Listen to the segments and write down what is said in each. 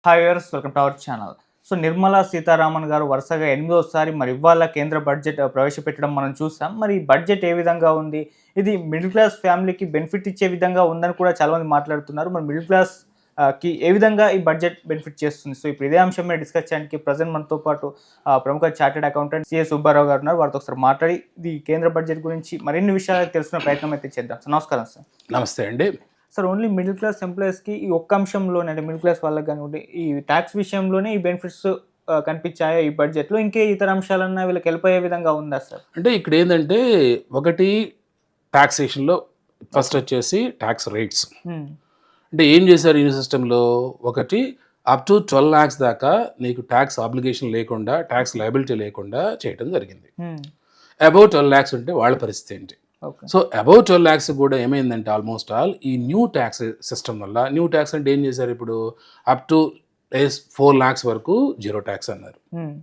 Hi viewers, welcome to our channel. So Nirmala Sitharaman గారు వరుసగా ఎనిమిదోసారి మరి ఇవాళ కేంద్ర బడ్జెట్ ప్రవేశపెట్టడం మనం చూసాం. మరి ఈ బడ్జెట్ ఏ విధంగా ఉంది? ఇది మిడిల్ క్లాస్ ఫ్యామిలీకి బెనిఫిట్ ఇచ్చే విధంగా ఉందని కూడా చాలామంది మాట్లాడుతున్నారు. మరి మిడిల్ క్లాస్ కి ఏ విధంగా ఈ బడ్జెట్ బెనిఫిట్ చేస్తుంది? సో ఇప్పుడు ఇదే అంశం మీద డిస్కస్ చేయడానికి ప్రజెంట్ మనతో పాటు ప్రముఖ చార్టెడ్ అకౌంటెంట్ సిఎస్ సుబ్బారావు గారు ఉన్నారు. వారితో ఒకసారి మాట్లాడి ఇది కేంద్ర బడ్జెట్ గురించి మరిన్ని విషయాలు తెలుసుకునే ప్రయత్నం అయితే చేద్దాం. సో నమస్కారం సార్. నమస్తే అండి. సార్, ఓన్లీ మిడిల్ క్లాస్ ఎంప్లాయీస్‌కి ఈ ఒక్క అంశంలోనే, అంటే మిడిల్ క్లాస్ వాళ్ళకి కానివ్వండి, ఈ టాక్స్ విషయంలోనే ఈ బెనిఫిట్స్ కనిపించాయా ఈ బడ్జెట్‌లో? ఇంకే ఇతర అంశాలన్నా వీళ్ళకి హెల్ప్ అయ్యే విధంగా ఉందా సార్? అంటే ఇక్కడ ఏంటంటే ఒకటి టాక్సేషన్‌లో ఫస్ట్ వచ్చేసి ట్యాక్స్ రేట్స్. హ్మ్. అంటే ఏం చేశారు ఈ సిస్టంలో, ఒకటి అప్ టు 12 lakhs దాకా నీకు ట్యాక్స్ ఆబ్లిగేషన్ లేకుండా, ట్యాక్స్ లయబిలిటీ లేకుండా చేయడం జరిగింది. హ్మ్. అబౌవ్ 12 lakhs ఉంటే వాళ్ళ పరిస్థితి ఏంటి? ఓకే. సో అబౌవ్ 12 lakhs కూడా ఏమైందంటే ఆల్మోస్ట్ ఆల్ ఈ న్యూ ట్యాక్స్ సిస్టమ్ వల్ల, న్యూ ట్యాక్స్ అంటే ఏం చేశారు, ఇప్పుడు అప్ టు 4 lakhs వరకు జీరో ట్యాక్స్ అన్నారు. హ్మ్.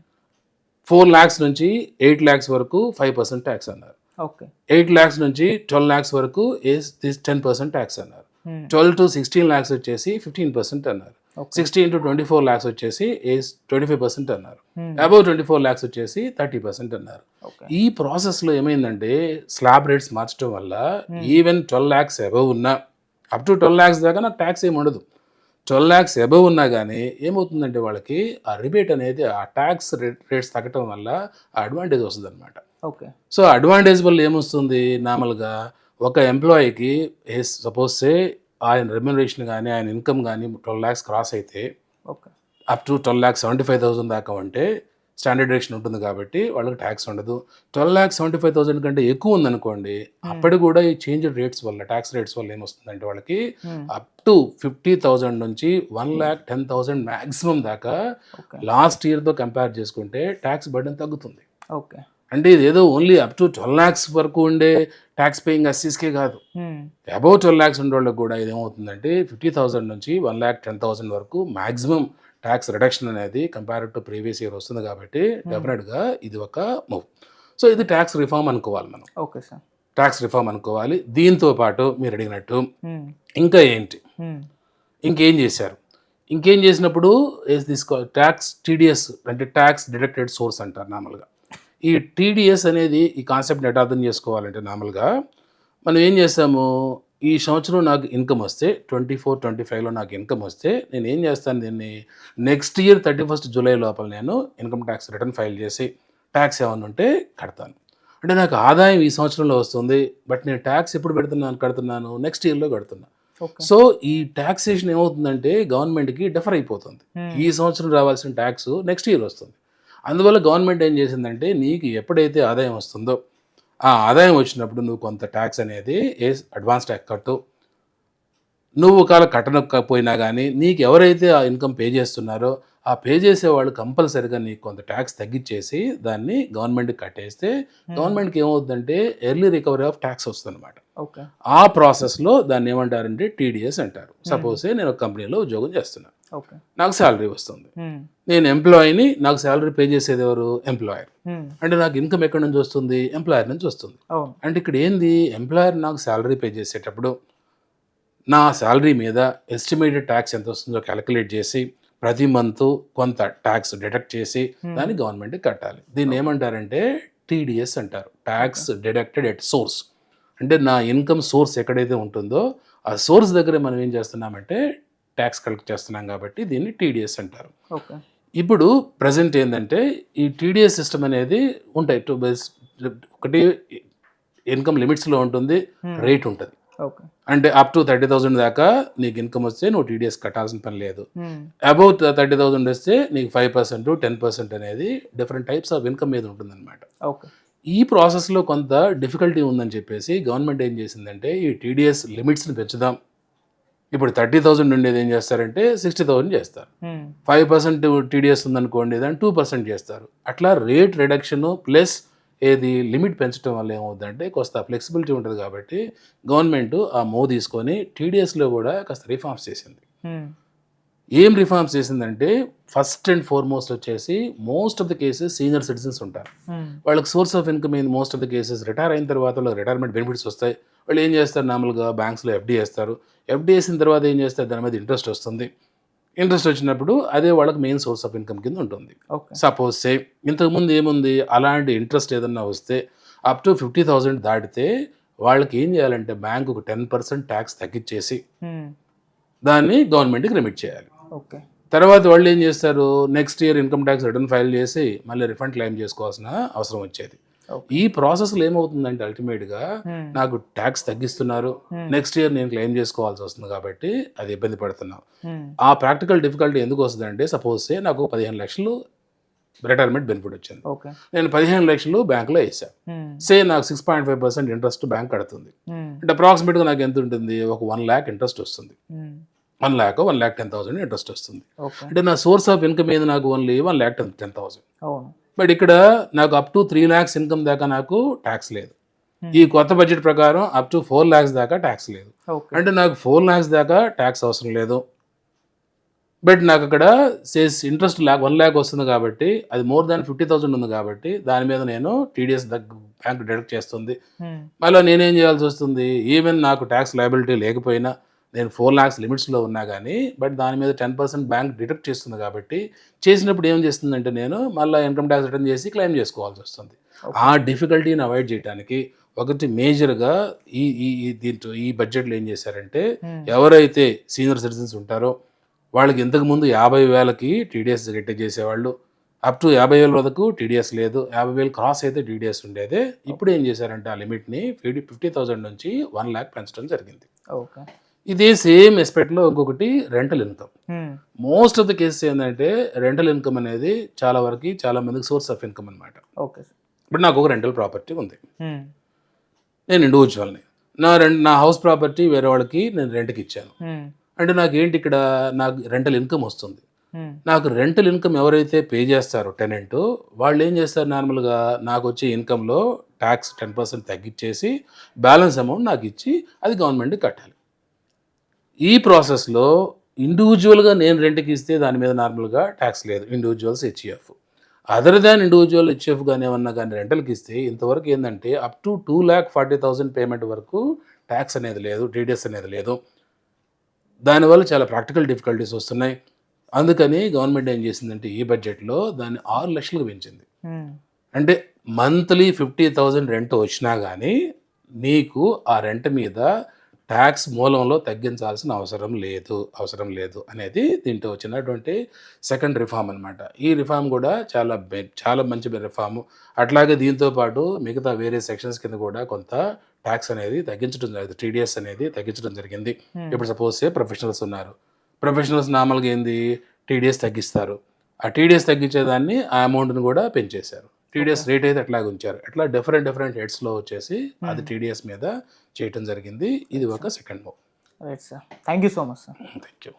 4 lakhs నుంచి 8 lakhs వరకు 5% ట్యాక్స్ అన్నారు. ఓకే. 8 lakhs నుంచి 12 lakhs వరకు is 10% ట్యాక్స్ అన్నారు. హ్మ్. 12 to 16 lakhs వచ్చేసి 15% అన్నారు. ఓకే. 16 to 24 lakhs వచ్చేసి is 25% అన్నారు. హ్మ్. అబౌవ్ 24 lakhs వచ్చేసి 30% అన్నారు. ఓకే. ఈ ప్రాసెస్లో ఏమైందంటే స్లాబ్ రేట్స్ మార్చడం వల్ల ఈవెన్ 12 lakhs అబౌవ్ ఉన్నా, అప్ టు 12 lakhs దాకా నాకు ట్యాక్స్ ఏమి ఉండదు. 12 lakhs అబౌవ్ ఉన్నా కానీ ఏమవుతుందంటే వాళ్ళకి ఆ రిబేట్ అనేది, ఆ ట్యాక్స్ రేట్స్ తగ్గటం వల్ల ఆ అడ్వాంటేజ్ వస్తుంది అనమాట. ఓకే. సో అడ్వాంటేజ్ వల్ల ఏమొస్తుంది, నార్మల్గా ఒక ఎంప్లాయీకి సపోజ్ సే ఆయన రెమ్యునరేషన్ కానీ ఆయన ఇన్కమ్ కానీ 12 lakhs క్రాస్ అయితే ఓకే. అప్ టు 12,75,000 దాకా ఉంటే స్టాండర్డ్ రేషన్ ఉంటుంది కాబట్టి వాళ్ళకి ట్యాక్స్ ఉండదు. 12,75,000 కంటే ఎక్కువ ఉందనుకోండి, అప్పటి కూడా ఈ చేంజ్ రేట్స్ వల్ల, ట్యాక్స్ రేట్స్ వల్ల ఏమొస్తుందంటే వాళ్ళకి హ్మ్. అప్ టు 50,000 నుంచి 1,10,000 మ్యాక్సిమం దాకా ఓకే. లాస్ట్ ఇయర్తో కంపేర్ చేసుకుంటే ట్యాక్స్ బర్డెన్ తగ్గుతుంది. ఓకే. అంటే ఇది ఏదో ఓన్లీ అప్ టు 12 lakhs వరకు ఉండే ట్యాక్స్ పేయింగ్ అసీస్కే కాదు, హ్మ్. అబౌవ్ 12 lakhs ఉండే వాళ్ళకి కూడా ఇది ఏమవుతుందంటే 50,000 నుంచి 1,10,000 వరకు మ్యాక్సిమం ట్యాక్స్ రిడక్షన్ అనేది కంపేర్ టు ప్రీవియస్ ఇయర్ వస్తుంది కాబట్టి డెఫినెట్గా ఇది ఒక మూవ్. సో ఇది ట్యాక్స్ రిఫార్మ్ అనుకోవాలి మనం. Okay sir. ట్యాక్స్ రిఫార్మ్ అనుకోవాలి. దీంతో పాటు మీరు అడిగినట్టు హ్మ్. ఇంకా ఏంటి, హ్మ్. ఇంకేం చేశారు, ఇంకేం చేసినప్పుడు ఏది తీసుకోవాలి, ట్యాక్స్ టీడీఎస్ అంటే ట్యాక్స్ డిడక్టెడ్ సోర్స్ అంటారు నార్మల్గా. ఈ టీడీఎస్ అనేది, ఈ కాన్సెప్ట్ని ఎట్లా అర్థం చేసుకోవాలంటే నార్మల్గా మనం ఏం చేస్తాము, ఈ సంవత్సరం నాకు ఇన్కమ్ వస్తే 24-25లో నాకు ఇన్కమ్ వస్తే నేను ఏం చేస్తాను, దీన్ని నెక్స్ట్ ఇయర్ 31st July లోపల నేను ఇన్కమ్ ట్యాక్స్ రిటర్న్ ఫైల్ చేసి ట్యాక్స్ ఏమైనా ఉంటే కడతాను. అంటే నాకు ఆదాయం ఈ సంవత్సరంలో వస్తుంది, బట్ నేను ట్యాక్స్ ఎప్పుడు కడుతున్నాను నెక్స్ట్ ఇయర్లో కడుతున్నాను. ఓకే. సో ఈ ట్యాక్సేషన్ ఏమవుతుందంటే గవర్నమెంట్కి డిఫర్ అయిపోతుంది. ఈ సంవత్సరం రావాల్సిన ట్యాక్స్ నెక్స్ట్ ఇయర్ వస్తుంది. అందువల్ల గవర్నమెంట్ ఏం చేసిందంటే నీకు ఎప్పుడైతే ఆదాయం వస్తుందో ఆ ఆదాయం వచ్చినప్పుడు నువ్వు కొంత ట్యాక్స్ అనేది అడ్వాన్స్ ట్యాక్స్ కట్టు. నువ్వు ఒకవేళ కట్టకపోయినా కానీ నీకు ఎవరైతే ఆ ఇన్కమ్ పే చేస్తున్నారో ఆ పే చేసేవాళ్ళు కంపల్సరిగా నీకు కొంత ట్యాక్స్ తగ్గించేసి దాన్ని గవర్నమెంట్కి కట్టేస్తే గవర్నమెంట్కి ఏమవుతుందంటే ఎర్లీ రికవరీ ఆఫ్ ట్యాక్స్ వస్తుంది అనమాట. ఓకే. ఆ ప్రాసెస్లో దాన్ని ఏమంటారంటే టీడీఎస్ అంటారు. సపోజ్ నేను ఒక కంపెనీలో ఉద్యోగం చేస్తున్నాను, ఓకే. నాకు శాలరీ వస్తుంది, హ్మ్. నేను ఎంప్లాయీని, నాకు శాలరీ పే చేసేది ఎవరు, ఎంప్లాయర్. హ్మ్. అంటే నాకు ఇన్కమ్ ఎక్కడి నుంచి వస్తుంది, ఎంప్లాయర్ నుంచి వస్తుంది. అవును. అంటే ఇక్కడ ఏంది, ఎంప్లాయర్ నాకు శాలరీ పే చేసేటప్పుడు నా శాలరీ మీద ఎస్టిమేటెడ్ ట్యాక్స్ ఎంత వస్తుందో క్యాలిక్యులేట్ చేసి ప్రతి మంత్ కొంత ట్యాక్స్ డిడక్ట్ చేసి దాన్ని గవర్నమెంట్కి కట్టాలి. దీన్ని ఏమంటారంటే టీడీఎస్ అంటారు, ట్యాక్స్ డిడక్టెడ్ ఎట్ సోర్స్. అంటే నా ఇన్కమ్ సోర్స్ ఎక్కడైతే ఉంటుందో ఆ సోర్స్ దగ్గరే మనం ఏం చేస్తున్నామంటే ట్యాక్స్ కలెక్ట్ చేస్తున్నాం కాబట్టి దీన్ని టీడీఎస్ అంటారు. ఓకే. ఇప్పుడు ప్రజెంట్ ఏంటంటే ఈ టీడీఎస్ సిస్టమ్ అనేది ఉంటాయి టూ బేస్. ఒకటి ఇన్కమ్ లిమిట్స్లో ఉంటుంది, రేట్ ఉంటుంది. ఓకే. అంటే అప్ టు 30,000 దాకా నీకు ఇన్కమ్ వస్తే నువ్వు టీడీఎస్ కట్టాల్సిన పని లేదు. హ్మ్. అబౌవ్ 30,000 వస్తే నీకు 5%, 10% అనేది డిఫరెంట్ టైప్స్ ఆఫ్ ఇన్కమ్ మీద ఉంటుందన్నమాట. ఓకే. ఈ ప్రాసెస్లో కొంత డిఫికల్టీ ఉందని చెప్పేసి గవర్నమెంట్ ఏం చేసిందంటే ఈ టీడీఎస్ లిమిట్స్ని పెంచుదాం. ఇప్పుడు 30,000 ఉండేది ఏం చేస్తారంటే 60,000 చేస్తారు. హ్మ్. 5% టీడీఎస్ ఉందనుకోండి, దాన్ని 2% చేస్తారు. అట్లా రేట్ రిడక్షన్ ప్లస్ ఏది లిమిట్ పెంచడం వల్ల ఏమవుతుందంటే కొంత ఫ్లెక్సిబిలిటీ ఉంటుంది కాబట్టి గవర్నమెంట్ ఆ మూవ్ తీసుకొని టీడీఎస్లో కూడా కాస్త రిఫార్మ్స్ చేసింది. హ్మ్. ఏం రిఫార్మ్స్ చేసిందంటే ఫస్ట్ అండ్ ఫార్మోస్ట్ వచ్చేసి most of the cases senior citizens ఉంటారు. హ్మ్. వాళ్ళకి సోర్స్ ఆఫ్ ఇన్కమ్ ఏంది, most of the cases retire అయిన తర్వాత వాళ్ళకి రిటైర్మెంట్ బెనిఫిట్స్ వస్తాయి. వాళ్ళు ఏం చేస్తారు, నార్మల్గా బ్యాంక్స్లో ఎఫ్డీ వేస్తారు. ఎఫ్డీ వేసిన తర్వాత ఏం చేస్తారు, దాని మీద ఇంట్రెస్ట్ వస్తుంది. ఇంట్రెస్ట్ వచ్చినప్పుడు అదే వాళ్ళకి మెయిన్ సోర్స్ ఆఫ్ ఇన్కమ్ కింద ఉంటుంది. ఓకే. సపోజ్ సే ఇంతకుముందు ఏముంది, అలాంటి ఇంట్రెస్ట్ ఏదన్నా వస్తే అప్ టు 50,000 దాటితే వాళ్ళకి ఏం చేయాలంటే బ్యాంకు ఒక 10% ట్యాక్స్ తగ్గించేసి దాన్ని గవర్నమెంట్కి రెమిట్ చేయాలి. ఓకే. తర్వాత వాళ్ళు ఏం చేస్తారు, next year income tax return file చేసి మళ్ళీ రిఫండ్ క్లెయిమ్ చేసుకోవాల్సిన అవసరం వచ్చేది. ఈ ప్రాసెస్లో ఏమవుతుందంటే అల్టిమేట్గా నాకు ట్యాక్స్ తగ్గిస్తున్నారు, నెక్స్ట్ ఇయర్ నేను క్లెయిమ్ చేసుకోవాల్సి వస్తుంది కాబట్టి అది ఇబ్బంది పడుతున్నాం. ఆ ప్రాక్టికల్ డిఫికల్టీ ఎందుకు వస్తుందంటే, సపోజ్ సే నాకు 15 లక్షలు రిటైర్మెంట్ బెనిఫిట్ వచ్చింది, నేను 15 లక్షలు బ్యాంకులో వేసాను. సే నాకు 6.5% ఇంట్రెస్ట్ బ్యాంక్ కడుతుంది. అంటే అప్రాక్సిమేట్గా నాకు ఎంత ఉంటుంది, ఒక 1 lakh ఇంట్రెస్ట్ వస్తుంది. 1,10,000 ఇంట్రెస్ట్ వస్తుంది. అంటే నా సోర్స్ ఆఫ్ ఇన్కమ్ ఏది, నాకు ఓన్లీ 1,10,000. బట్ ఇక్కడ నాకు అప్ టు 3 lakhs ఇన్కమ్ దాకా నాకు ట్యాక్స్ లేదు. ఈ కొత్త బడ్జెట్ ప్రకారం అప్ టు 4 lakhs దాకా ట్యాక్స్ లేదు. అంటే నాకు 4 lakhs దాకా ట్యాక్స్ అవసరం లేదు. బట్ నాకు అక్కడ సేస్ ఇంట్రెస్ట్ 1 lakh వస్తుంది కాబట్టి అది మోర్ దాన్ 50,000 ఉంది కాబట్టి దాని మీద నేను టీడీఎస్ బ్యాంక్ డిడక్ట్ చేస్తుంది. మళ్ళీ నేనేం చేయాల్సి వస్తుంది, ఈవెన్ నాకు ట్యాక్స్ లయబిలిటీ లేకపోయినా నేను 4 lakhs లిమిట్స్లో ఉన్నా కానీ బట్ దాని మీద 10% బ్యాంక్ డిడక్ట్ చేస్తుంది కాబట్టి చేసినప్పుడు ఏం చేస్తుందంటే నేను మళ్ళీ ఇన్కమ్ ట్యాక్స్ రిటర్న్ చేసి క్లెయిమ్ చేసుకోవాల్సి వస్తుంది. ఆ డిఫికల్టీని అవాయిడ్ చేయడానికి ఒకటి మేజర్గా దీంట్లో ఈ బడ్జెట్లో ఏం చేశారంటే, ఎవరైతే సీనియర్ సిటిజన్స్ ఉంటారో వాళ్ళకి ఇంతకుముందు 50,000కి టీడీఎస్ గట్టి చేసేవాళ్ళు, అప్ టు 50,000 వరకు టీడీఎస్ లేదు, 50,000 క్రాస్ అయితే టీడీఎస్ ఉండేదే. ఇప్పుడు ఏం చేశారంటే ఆ లిమిట్ని 50,000 నుంచి 1 lakh పెంచడం జరిగింది. ఇదే సేమ్ ఎస్పెక్ట్లో ఇంకొకటి rental income. Most of the cases ఏంటంటే రెంటల్ ఇన్కమ్ అనేది చాలా మందికి సోర్స్ ఆఫ్ ఇన్కమ్ అనమాట. ఇప్పుడు నాకు ఒక రెంటల్ ప్రాపర్టీ ఉంది, నేను ఇండివిజువల్ని, నా హౌస్ ప్రాపర్టీ వేరే వాళ్ళకి నేను రెంట్కి ఇచ్చాను. అంటే నాకు ఏంటి, ఇక్కడ నాకు రెంటల్ ఇన్కమ్ వస్తుంది. నాకు రెంటల్ ఇన్కమ్ ఎవరైతే పే చేస్తారో టెనెంట్, వాళ్ళు ఏం చేస్తారు, నార్మల్గా నాకు వచ్చే ఇన్కంలో ట్యాక్స్ 10% తగ్గించేసి బ్యాలెన్స్ అమౌంట్ నాకు ఇచ్చి అది గవర్నమెంట్కి కట్టాలి. ఈ ప్రాసెస్లో ఇండివిజువల్గా నేను రెంట్కి ఇస్తే దాని మీద నార్మల్గా ట్యాక్స్ లేదు, individuals HEF. Other than individual HEF కానీ ఏమన్నా కానీ రెంటల్కి ఇస్తే ఇంతవరకు ఏంటంటే అప్ టు 2,40,000 పేమెంట్ వరకు ట్యాక్స్ అనేది లేదు, టీడీఎస్ అనేది లేదు. దానివల్ల చాలా ప్రాక్టికల్ డిఫికల్టీస్ వస్తున్నాయి. అందుకని గవర్నమెంట్ ఏం చేసిందంటే ఈ బడ్జెట్లో దాన్ని 6 లక్షలకు పెంచింది. అంటే మంత్లీ 50,000 రెంట్ వచ్చినా కానీ నీకు ఆ రెంట్ మీద ట్యాక్స్ మూలంలో తగ్గించాల్సిన అవసరం లేదు అనేది దీంట్లో వచ్చినటువంటి సెకండ్ రిఫార్మ్ అనమాట. ఈ రిఫార్మ్ కూడా చాలా మంచి రిఫార్మ్. అట్లాగే దీంతో పాటు మిగతా వేరే సెక్షన్స్ కింద కూడా కొంత ట్యాక్స్ అనేది తగ్గించడం జరిగింది, టీడీఎస్ అనేది తగ్గించడం జరిగింది. ఇప్పుడు సపోజ్ ప్రొఫెషనల్స్ ఉన్నారు, ప్రొఫెషనల్స్ నార్మల్గా ఏంది టీడీఎస్ తగ్గిస్తారు, ఆ టీడీఎస్ తగ్గించేదాన్ని ఆ అమౌంట్ని కూడా పెంచేశారు. టీడీఎస్ రేట్ అయితే అట్లాగే ఉంచారు. అట్లా డిఫరెంట్ హెడ్స్లో వచ్చేసి అది టీడీఎస్ మీద చేయటం జరిగింది. ఇది ఒక second move. Right sir, thank you so much sir. Thank you.